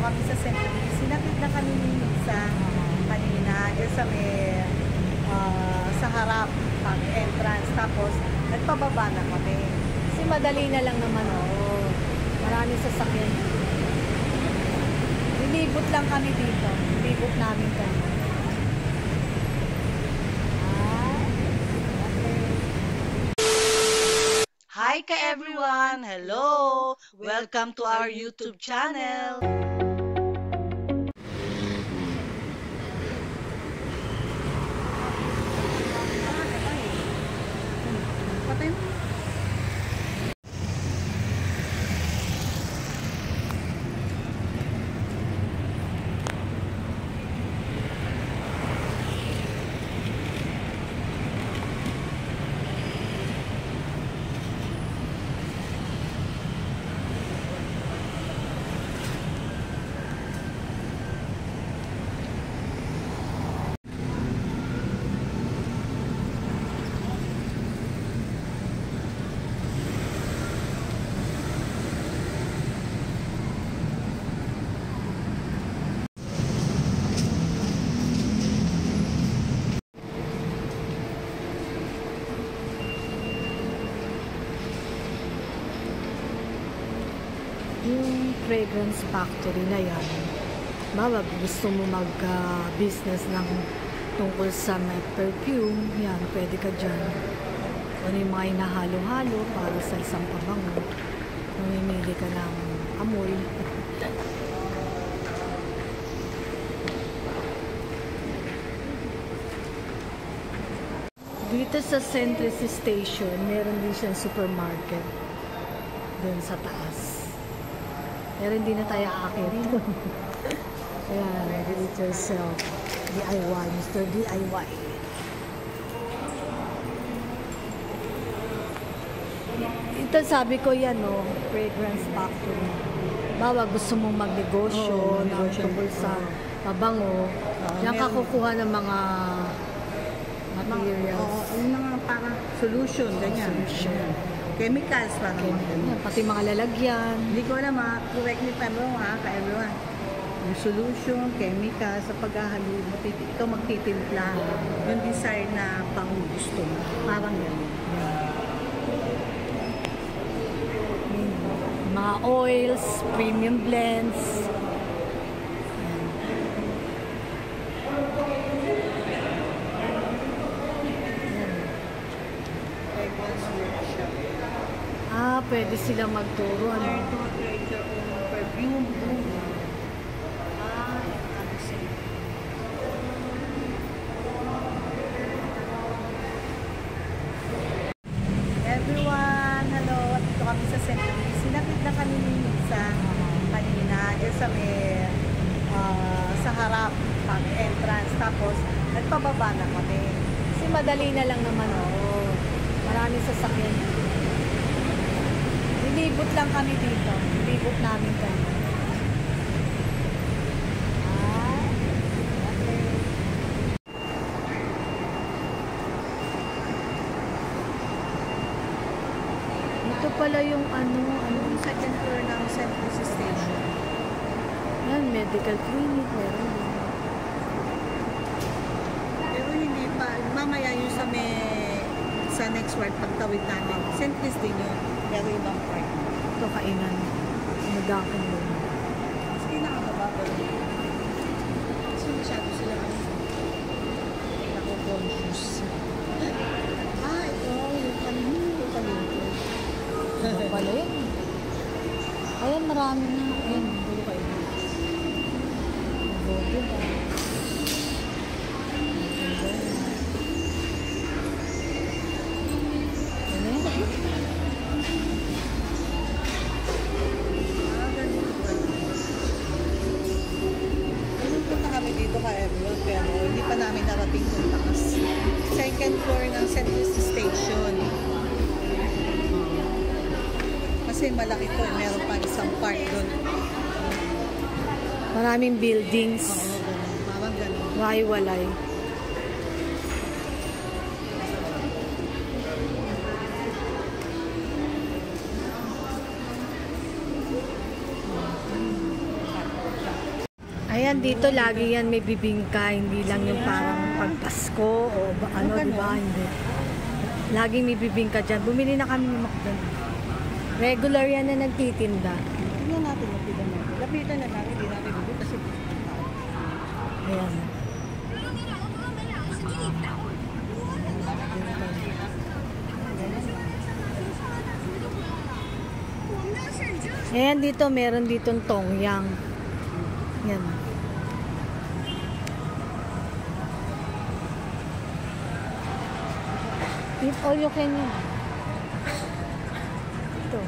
kami sa Centro. Sinakit na kami ni Nisa kanina dyan sa may sa harap pag entrance. Tapos nagpababa na kami. Kasi madali na lang naman, oh. Maraming sasakyan. Nilibot lang kami dito. Nilibot namin kami. Hi ka everyone! Hello! Welcome to our YouTube channel! Yung fragrance factory na yan, bawag gusto mo mag-business ng tungkol sa perfume, yan, pwede ka dyan. Ano yung mga inahalo-halo para sa isang pabango. Mamimili ka ng amoy. Dito sa Centris Station, meron din siyang supermarket doon sa taas. Pero hindi na tayo aakit. Ayan, do it yourself. DIY, Mr. DIY. Ito sabi ko yan, no, fragrance factory. Bawa gusto mong magnegosyo, tungkol sa pabango. Diyan ka kukuha ng mga materials. Yung mga parang solution, ganyan. Chemicals, parang Yan, pati mga lalagyan. Hindi ko alam correct me if I'm wrong ka-everyone. Yung solution, chemical, sa paghahalo, ikaw magtitimpla. Yung desire na pang-gusto mo. Parang yan. Mga oils, premium blends. Pwede silang magturo. Perfume. Everyone, hello. Dito kami sa Centro. Sinakit na kami ni Nisa kanina dyan sa may sa harap pag entrance. Tapos nagpababa na kami. Kasi madali na lang naman, oh. Maraming sasakyan. Nilibot lang kami dito. Nilibot namin kami. Ito pala yung Yung second floor ng Centris Station. yan, medical clinic, meron din. Pero hindi pa, mamaya yung sa next ward pagtawid natin. Centris din yun, pero ibang part. Ito kainan. Nagakan mo. Mas kinakababa ko rin. Kasi masyado sila nako-conscious. Ito, yung kanino. Ito pala yun. Ayan, marami na. Ayan, Bulo kayo. Bobo ba? Pero hindi pa namin narating yung taas. Second floor ng Centris Station. Kasi malaki to, meron pa isang part doon. Maraming buildings. Oo, ganun. Parang ganun. Walay-walay. yan dito, lagi yan may bibingka, hindi lang yung parang pagpasko o ano, di ba? Hindi. Laging may bibingka dyan. Bumili na kami ni Macdon. Regular yan na nagtitinda. Tingnan natin, lapitan natin. Lapitan na natin, hindi natin bibig kasi Ayan. Ayan dito, meron ditong tongyang. Yan. Eat all you can yan. Ito.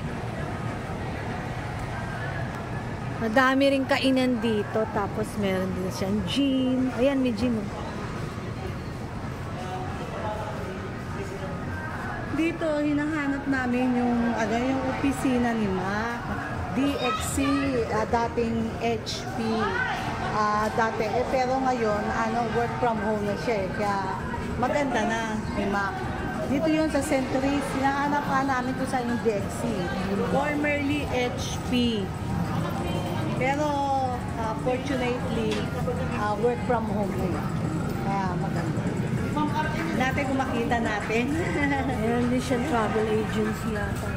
Madami rin kainan dito. Tapos meron din siyang gym. Ayan, may gym. Oh. dito hinahanap namin yung yung opisina ni Mac. DXC, dating HP. Dati, pero ngayon, work from home na siya eh. Kaya maganda na ni Mac. Dito yun sa Century, hinahanap namin kung saan yung DXC. Formerly HP. Pero, fortunately, work from home na yun. Kaya maganda. Dati kung makita natin. Meron din siyang travel agency yata.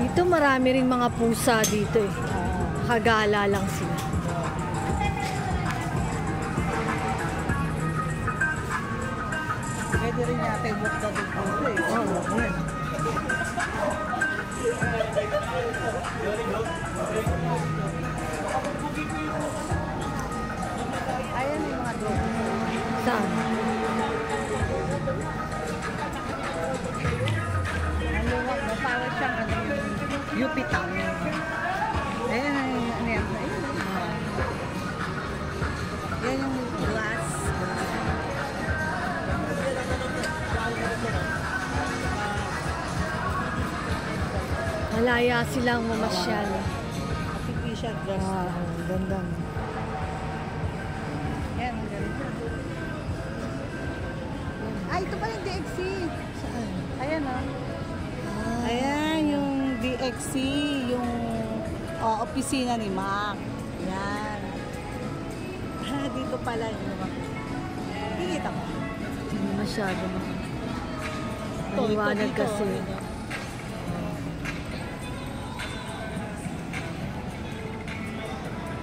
Dito marami ring mga pusa dito eh. Kagala lang sila. Pwede rin natin walk na dito eh. Oh, yan. Ayan yung mga doon. Saan? Parang siyang UP Town. Ayan, ano yan? Yan yung glass. Malaya silang mamasyal. Artificial grass. Ganda. Yan, ang ganda. Ito pa yung DXC. Saan? Ayan Ayan yung DXC, yung opisina ni Mac. Yan. Dito pala yung Kikita mo? Hindi masyado na. Ito, Maliwanag dito. kasi.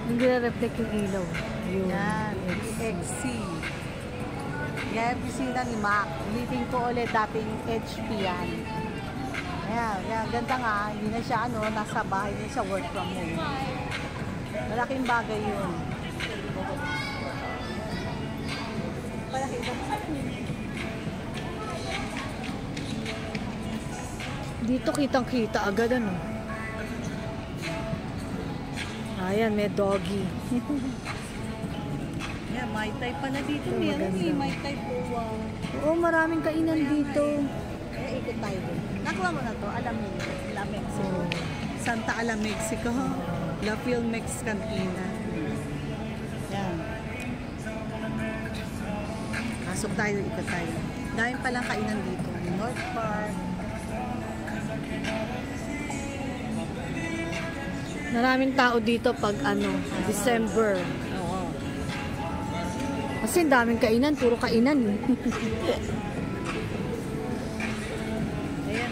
Hindi na-reflect yung ilaw. Yun. Yan, DXC. Yan, opisina ni Mac. Ulitin ko ulit dating HP yan. Ayan, ganda nga. Hindi na siya, nasa bahay na siya, work from home. Malaking bagay yun. Dito kitang-kita agad ano. Ayan, may doggy. Yan, Mai Tai pa na dito. Ito, Meron maganda. Mai Tai po. Oo, maraming kainan dito. Ikot tayo doon. Nakuha mo na to, La Mexico. Santa Ala Mexico. La Filmex Cantina. Yan. Pasok tayo, ikot tayo. Dahil palang kainan dito. North Park. Maraming tao dito pag December. Oo. Kasi daming kainan, puro kainan. Ayan.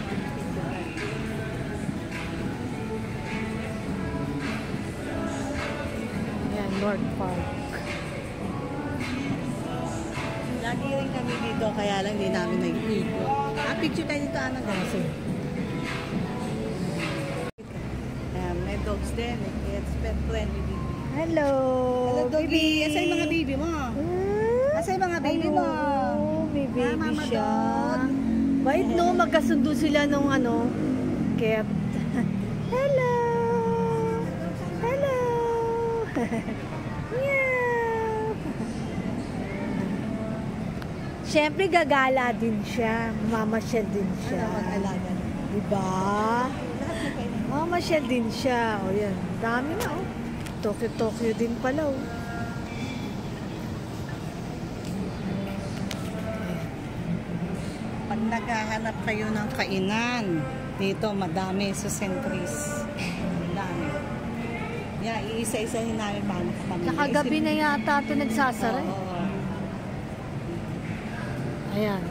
Ayan, North Park. Lagi rin kami dito, kaya lang hindi namin nag-ikot. Picture tayo dito, anong Kasi, Ayan, may dogs din. It's pet friendly dito. hello! Hello, doggy. Asa yung mga baby mo? Asa yung mga baby mo? May baby Mama siya. dog. Bait no, magkasundo sila nung cat. Hello! Hello! Meow! Siyempre gagala din siya. Mamasyal din siya. Mag-alaga. Diba? Mamasyal din siya. O yan, dami na Tokyo din pala Pag naghahanap kayo ng kainan, dito madami sa Centris. Madami. Yeah, iisa-isahin namin paano kami. Saka gabi na yata ito nagsasara. Oo. Ayan.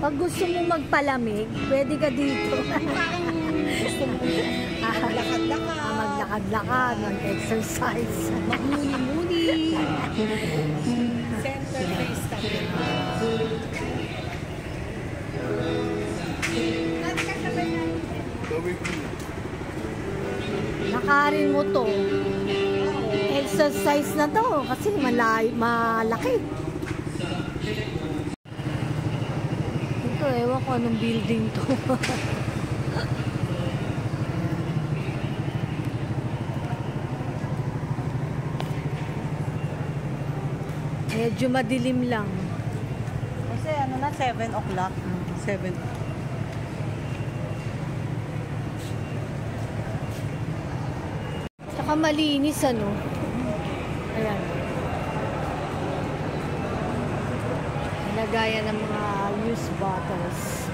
Pag gusto mo magpalamig, pwede ka dito. Gusto mo maglakad-lakad. Maglakad-lakad, mag-exercise. Magmuni-muni. Center face kami. Nakarin mo to. Exercise na to kasi malaki. Ito, ewan ko anong building to. Medyo madilim lang. Kasi ano na, 7 o'clock. 7. Saka malinis ano. Ayan. Nilagayan ng mga used bottles.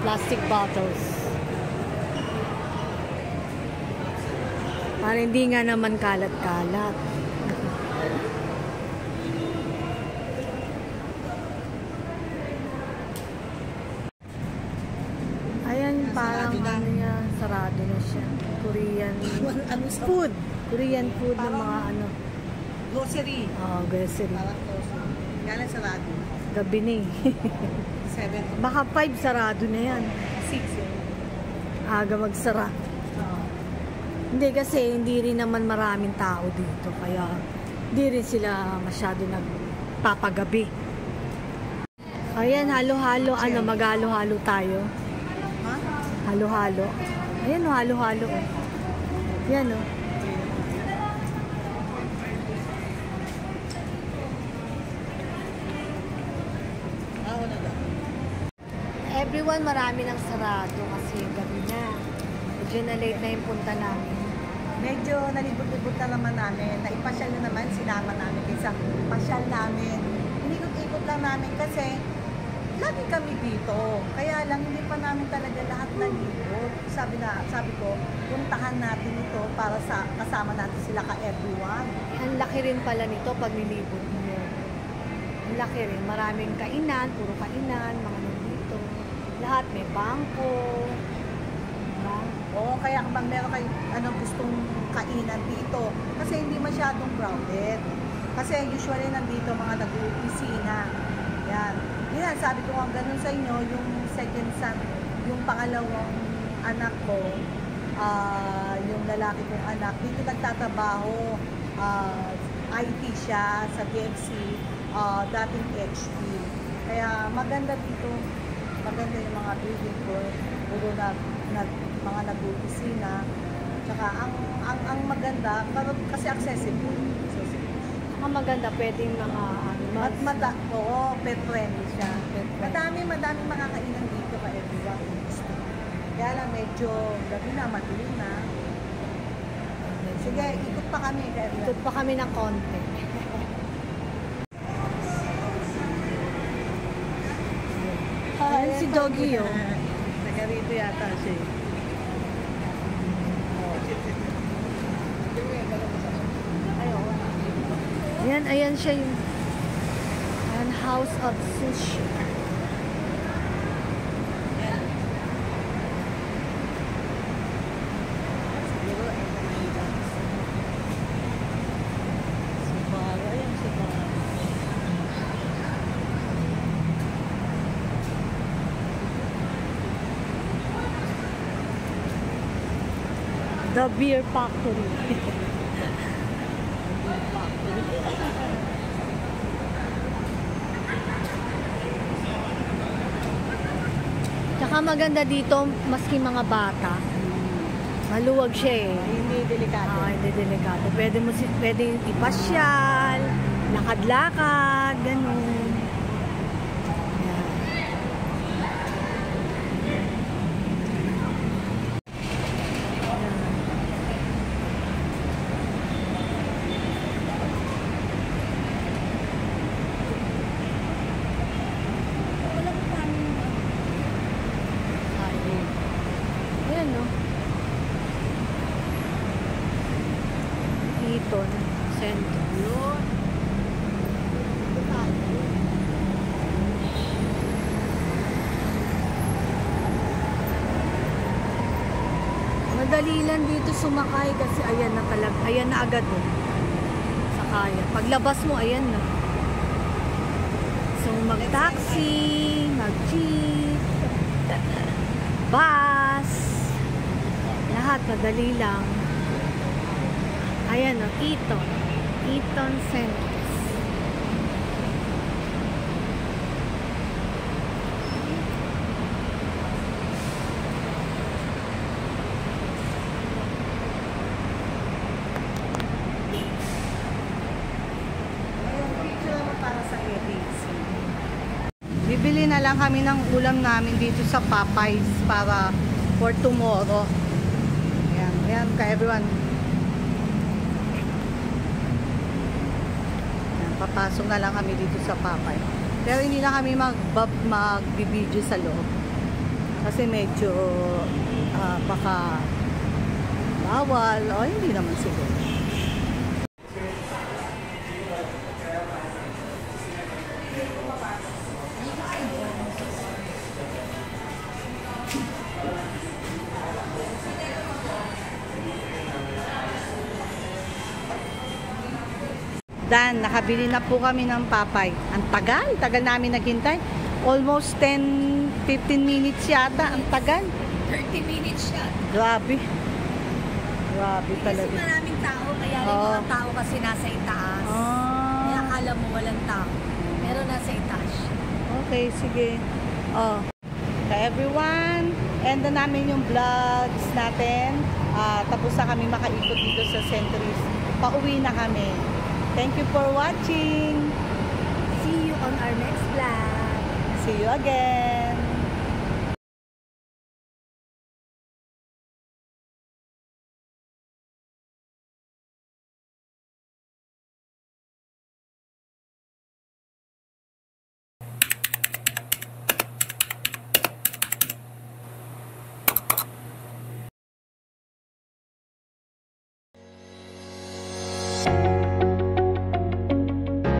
Plastic bottles. Para hindi nga naman kalat-kalat. Ayan, parang ano niya, sarado na siya. Korean Food. Korean food ng mga ano. Grocery. Grocery. Parang grocery. Galing sarado. Gabi na eh. 7. Baka 5 sarado na yan. 6 yun. Aga magsara. Hindi kasi hindi rin naman maraming tao dito. Kaya hindi rin sila masyado nagpapagabi. Ayan, halo-halo. Ano, maghalo-halo tayo. Ha? Halo-halo. Ayan o, halo-halo. Yan o. Wala na. Everyone, marami ng sarado kasi gabi na. Medyo na late na yung punta namin. Medyo nalibot-libot na naman namin. Naipasyal na naman, sinama namin kaysa pasyal namin. Inikot-ikot lang namin kasi lagi kami dito. Kaya lang hindi pa namin talaga lahat nalibot. Sabi ko, puntahan natin ito para sa kasama natin sila ka everyone. Ang laki rin pala nito pag nilibot mo. Ang laki rin. Maraming kainan, puro kainan, mga nandito. Lahat may bangko. Diba? Oo, kaya kung meron kayo gustong kainan dito. Kasi hindi masyadong crowded. Kasi usually nandito mga nag-uopisina. Yan. Yan, sabi ko nga ganun sa inyo, yung second son, yung pangalawang anak ko, yung lalaki kong anak, dito nagtatrabaho, IT siya sa DXC, dating HP. Kaya maganda dito, maganda yung mga building ko, puro mga nag-uopisina. Tsaka ang maganda, kasi accessible. Ang maganda, pwedeng mga animals. Oo, pet friendly siya. Madami mga kainan dito ka everyone. Kaya lang medyo gabi na, madilim na. Sige, ikot pa kami ka everyone. Ikot pa kami ng konti. Ayan si Doggy, oh. Taga rito yata siya. Ayan siya yung House of Sushi. The Beer Factory. Tsaka maganda dito, maski mga bata. Maluwag siya eh. Hindi delikado. Hindi delikado. Pwede ipasyal, lakad-lakad, ganun. Yan. Ayan, no? Eton Centro. Madali lang dito sumakay kasi ayan na talaga. Ayan na agad, oh. Sakaya. Paglabas mo, ayan na. So, mag-taxi, mag-jeep, bus, lahat madali lang. Ayan, oh, Eton Centro. Picture mo para sa ABC. Bibili na lang kami ng ulam namin dito sa Popeyes para for tomorrow. Ayan ka everyone. Ayan, papasok na lang kami dito sa Popeyes. Pero hindi na kami magbibideo sa loob. Kasi medyo baka bawal o hindi naman siguro. Dan, nakabili na po kami ng Popeye. Ang tagal namin naghintay. Almost 10-15 minutes yata. Ang tagal. 30 minutes siya. Grabe. Grabe Kasi talaga. maraming tao, kaya rin mga tao kasi nasa itaas. Kaya akala mo walang tao. Pero nasa itaas. Okay, sige. Everyone, end na namin yung vlogs natin. Tapos na kami makaikot dito sa Centuries. Pauwi na kami. Thank you for watching. See you on our next vlog. See you again. Bye!